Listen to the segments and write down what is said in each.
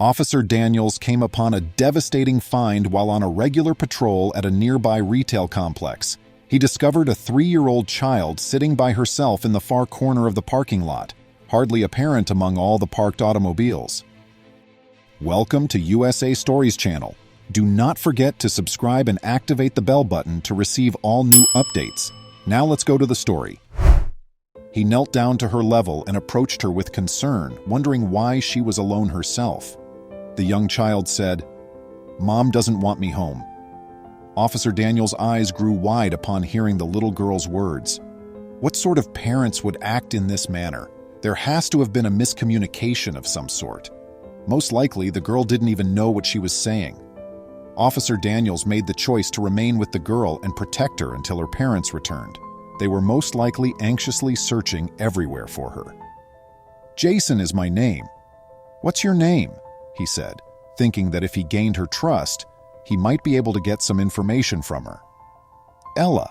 Officer Daniels came upon a devastating find while on a regular patrol at a nearby retail complex. He discovered a 3-year-old child sitting by herself in the far corner of the parking lot, hardly apparent among all the parked automobiles. Welcome to USA Stories channel. Do not forget to subscribe and activate the bell button to receive all new updates. Now let's go to the story. He knelt down to her level and approached her with concern, wondering why she was alone herself. The young child said, "Mom doesn't want me home." Officer Daniels' eyes grew wide upon hearing the little girl's words. What sort of parents would act in this manner? There has to have been a miscommunication of some sort. Most likely, the girl didn't even know what she was saying. Officer Daniels made the choice to remain with the girl and protect her until her parents returned. They were most likely anxiously searching everywhere for her. "Jason is my name." "What's your name?" he said, thinking that if he gained her trust, he might be able to get some information from her. "Ella,"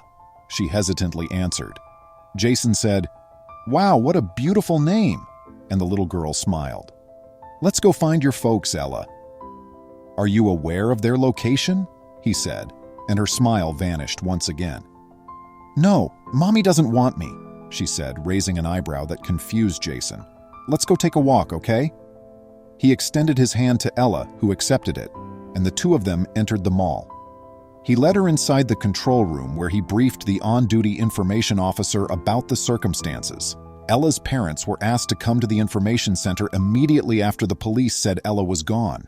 she hesitantly answered. Jason said, "Wow, what a beautiful name," and the little girl smiled. "Let's go find your folks, Ella." "Are you aware of their location?" he said, and her smile vanished once again. "No, Mommy doesn't want me," she said, raising an eyebrow that confused Jason. "Let's go take a walk, okay?" He extended his hand to Ella, who accepted it, and the two of them entered the mall. He led her inside the control room where he briefed the on-duty information officer about the circumstances. Ella's parents were asked to come to the information center immediately after the police said Ella was gone.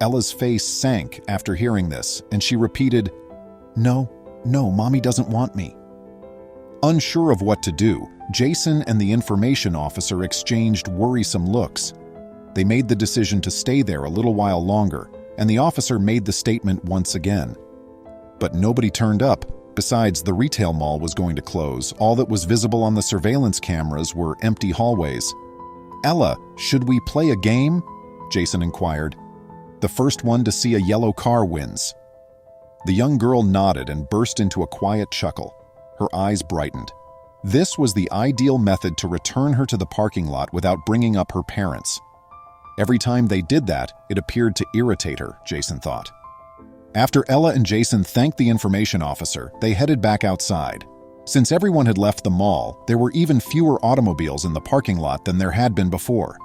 Ella's face sank after hearing this, and she repeated, No, Mommy doesn't want me." Unsure of what to do, Jason and the information officer exchanged worrisome looks. They made the decision to stay there a little while longer, and the officer made the statement once again. But nobody turned up. Besides, the retail mall was going to close. All that was visible on the surveillance cameras were empty hallways. "Ella, should we play a game?" Jason inquired. "The first one to see a yellow car wins." The young girl nodded and burst into a quiet chuckle. Her eyes brightened. This was the ideal method to return her to the parking lot without bringing up her parents. Every time they did that, it appeared to irritate her, Jason thought. After Ella and Jason thanked the information officer, they headed back outside. Since everyone had left the mall, there were even fewer automobiles in the parking lot than there had been before.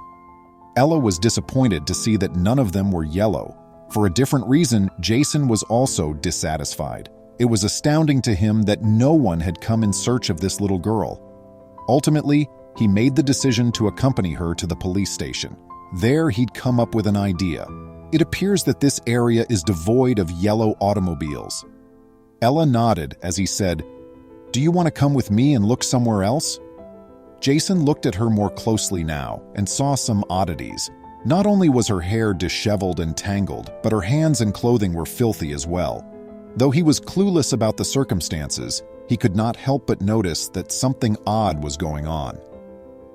Ella was disappointed to see that none of them were yellow. For a different reason, Jason was also dissatisfied. It was astounding to him that no one had come in search of this little girl. Ultimately, he made the decision to accompany her to the police station. There, he'd come up with an idea. It appears that this area is devoid of yellow automobiles. Ella nodded as he said, "Do you want to come with me and look somewhere else?" Jason looked at her more closely now and saw some oddities. Not only was her hair disheveled and tangled, but her hands and clothing were filthy as well. Though he was clueless about the circumstances, he could not help but notice that something odd was going on.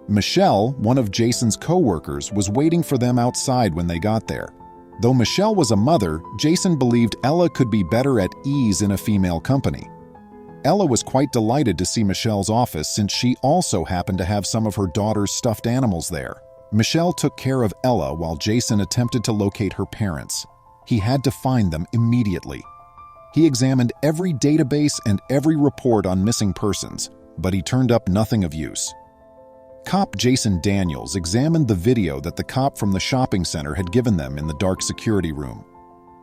Michelle, one of Jason's co-workers, was waiting for them outside when they got there. Though Michelle was a mother, Jason believed Ella could be better at ease in a female company. Ella was quite delighted to see Michelle's office since she also happened to have some of her daughter's stuffed animals there. Michelle took care of Ella while Jason attempted to locate her parents. He had to find them immediately. He examined every database and every report on missing persons, but he turned up nothing of use. Cop Jason Daniels examined the video that the cop from the shopping center had given them in the dark security room.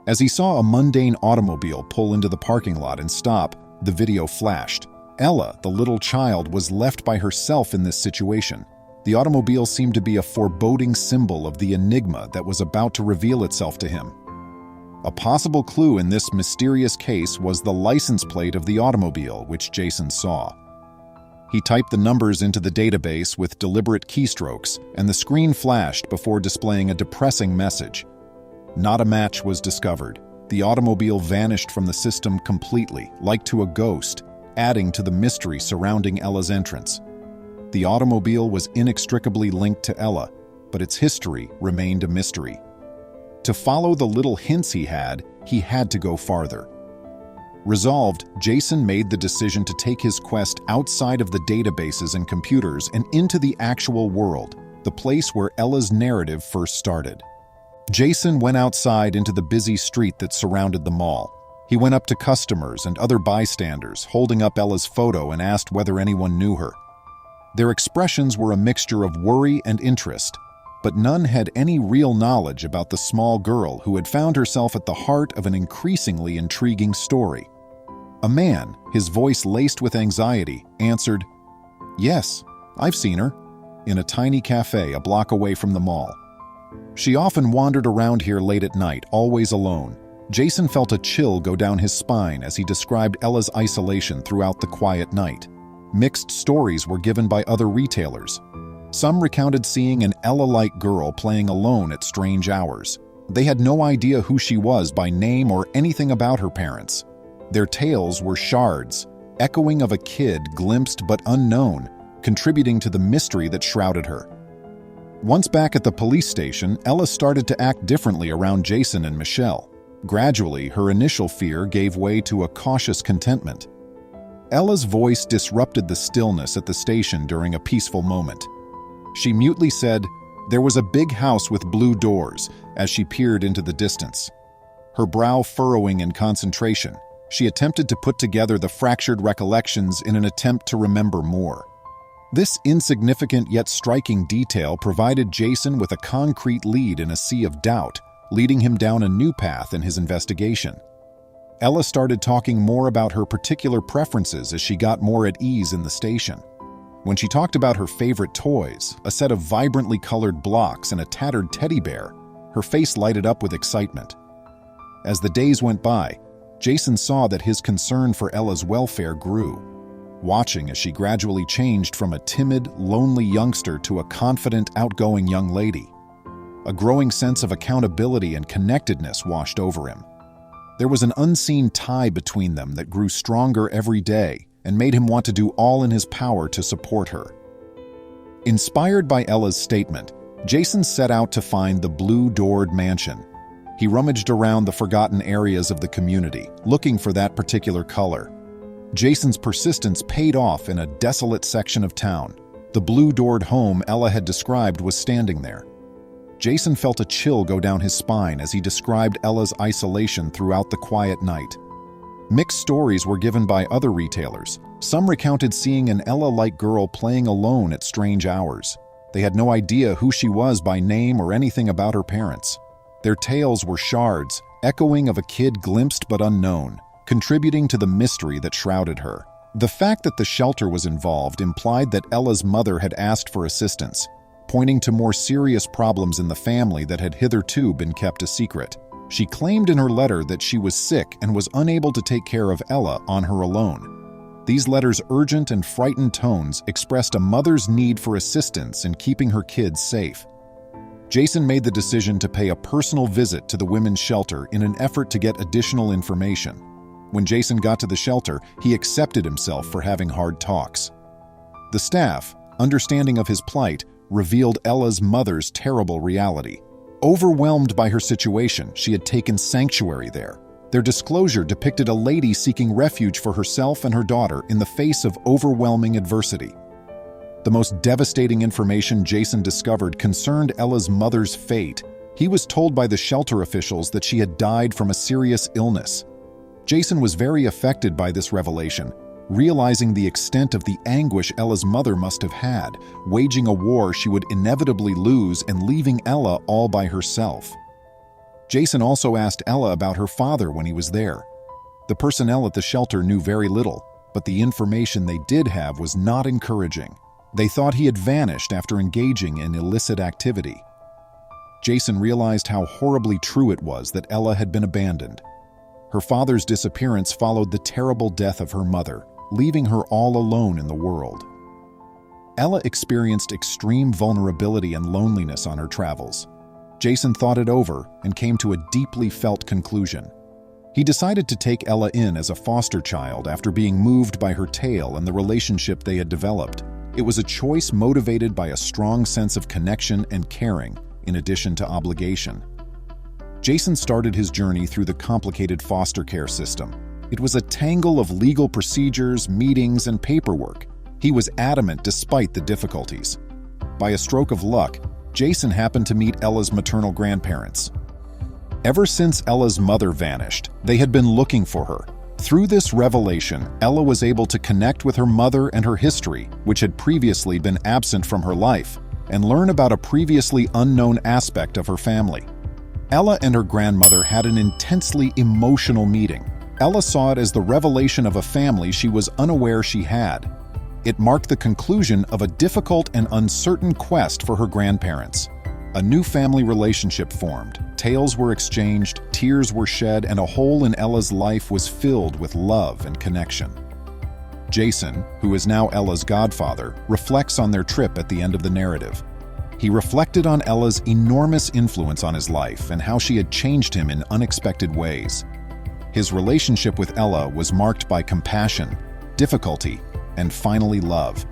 As he saw a mundane automobile pull into the parking lot and stop, the video flashed. Ella, the little child, was left by herself in this situation. The automobile seemed to be a foreboding symbol of the enigma that was about to reveal itself to him. A possible clue in this mysterious case was the license plate of the automobile, which Jason saw. He typed the numbers into the database with deliberate keystrokes, and the screen flashed before displaying a depressing message. Not a match was discovered. The automobile vanished from the system completely, like to a ghost, adding to the mystery surrounding Ella's entrance. The automobile was inextricably linked to Ella, but its history remained a mystery. To follow the little hints he had to go farther. Resolved, Jason made the decision to take his quest outside of the databases and computers and into the actual world, the place where Ella's narrative first started. Jason went outside into the busy street that surrounded the mall. He went up to customers and other bystanders, holding up Ella's photo, and asked whether anyone knew her. Their expressions were a mixture of worry and interest, but none had any real knowledge about the small girl who had found herself at the heart of an increasingly intriguing story. A man, his voice laced with anxiety, answered, "Yes, I've seen her," in a tiny cafe a block away from the mall. "She often wandered around here late at night, always alone." Jason felt a chill go down his spine as he described Ella's isolation throughout the quiet night. Mixed stories were given by other retailers. Some recounted seeing an Ella-like girl playing alone at strange hours. They had no idea who she was by name or anything about her parents. Their tales were shards, echoing of a kid glimpsed but unknown, contributing to the mystery that shrouded her. Once back at the police station, Ella started to act differently around Jason and Michelle. Gradually, her initial fear gave way to a cautious contentment. Ella's voice disrupted the stillness at the station during a peaceful moment. She mutely said, "There was a big house with blue doors," as she peered into the distance. Her brow furrowing in concentration, she attempted to put together the fractured recollections in an attempt to remember more. This insignificant yet striking detail provided Jason with a concrete lead in a sea of doubt, leading him down a new path in his investigation. Ella started talking more about her particular preferences as she got more at ease in the station. When she talked about her favorite toys, a set of vibrantly colored blocks and a tattered teddy bear, her face lighted up with excitement. As the days went by, Jason saw that his concern for Ella's welfare grew, watching as she gradually changed from a timid, lonely youngster to a confident, outgoing young lady. A growing sense of accountability and connectedness washed over him. There was an unseen tie between them that grew stronger every day and made him want to do all in his power to support her. Inspired by Ella's statement, Jason set out to find the blue-doored mansion. He rummaged around the forgotten areas of the community, looking for that particular color. Jason's persistence paid off in a desolate section of town. The blue-doored home Ella had described was standing there. Jason felt a chill go down his spine as he described Ella's isolation throughout the quiet night. Mixed stories were given by other retailers. Some recounted seeing an Ella-like girl playing alone at strange hours. They had no idea who she was by name or anything about her parents. Their tales were shards, echoing of a kid glimpsed but unknown, contributing to the mystery that shrouded her. The fact that the shelter was involved implied that Ella's mother had asked for assistance, pointing to more serious problems in the family that had hitherto been kept a secret. She claimed in her letter that she was sick and was unable to take care of Ella on her own. These letters' urgent and frightened tones expressed a mother's need for assistance in keeping her kids safe. Jason made the decision to pay a personal visit to the women's shelter in an effort to get additional information. When Jason got to the shelter, he accepted himself for having hard talks. The staff, understanding of his plight, revealed Ella's mother's terrible reality. Overwhelmed by her situation, she had taken sanctuary there. Their disclosure depicted a lady seeking refuge for herself and her daughter in the face of overwhelming adversity. The most devastating information Jason discovered concerned Ella's mother's fate. He was told by the shelter officials that she had died from a serious illness. Jason was very affected by this revelation, realizing the extent of the anguish Ella's mother must have had, waging a war she would inevitably lose and leaving Ella all by herself. Jason also asked Ella about her father when he was there. The personnel at the shelter knew very little, but the information they did have was not encouraging. They thought he had vanished after engaging in illicit activity. Jason realized how horribly true it was that Ella had been abandoned. Her father's disappearance followed the terrible death of her mother, leaving her all alone in the world. Ella experienced extreme vulnerability and loneliness on her travels. Jason thought it over and came to a deeply felt conclusion. He decided to take Ella in as a foster child after being moved by her tale and the relationship they had developed. It was a choice motivated by a strong sense of connection and caring, in addition to obligation. Jason started his journey through the complicated foster care system. It was a tangle of legal procedures, meetings, and paperwork. He was adamant despite the difficulties. By a stroke of luck, Jason happened to meet Ella's maternal grandparents. Ever since Ella's mother vanished, they had been looking for her. Through this revelation, Ella was able to connect with her mother and her history, which had previously been absent from her life, and learn about a previously unknown aspect of her family. Ella and her grandmother had an intensely emotional meeting. Ella saw it as the revelation of a family she was unaware she had. It marked the conclusion of a difficult and uncertain quest for her grandparents. A new family relationship formed. Tales were exchanged, tears were shed, and a hole in Ella's life was filled with love and connection. Jason, who is now Ella's godfather, reflects on their trip at the end of the narrative. He reflected on Ella's enormous influence on his life and how she had changed him in unexpected ways. His relationship with Ella was marked by compassion, difficulty, and finally love.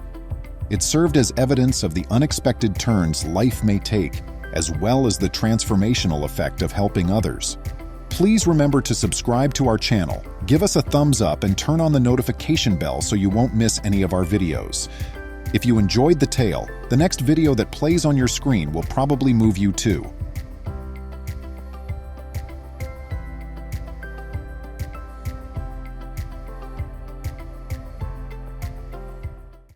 It served as evidence of the unexpected turns life may take, as well as the transformational effect of helping others. Please remember to subscribe to our channel, give us a thumbs up, and turn on the notification bell so you won't miss any of our videos. If you enjoyed the tale, the next video that plays on your screen will probably move you too.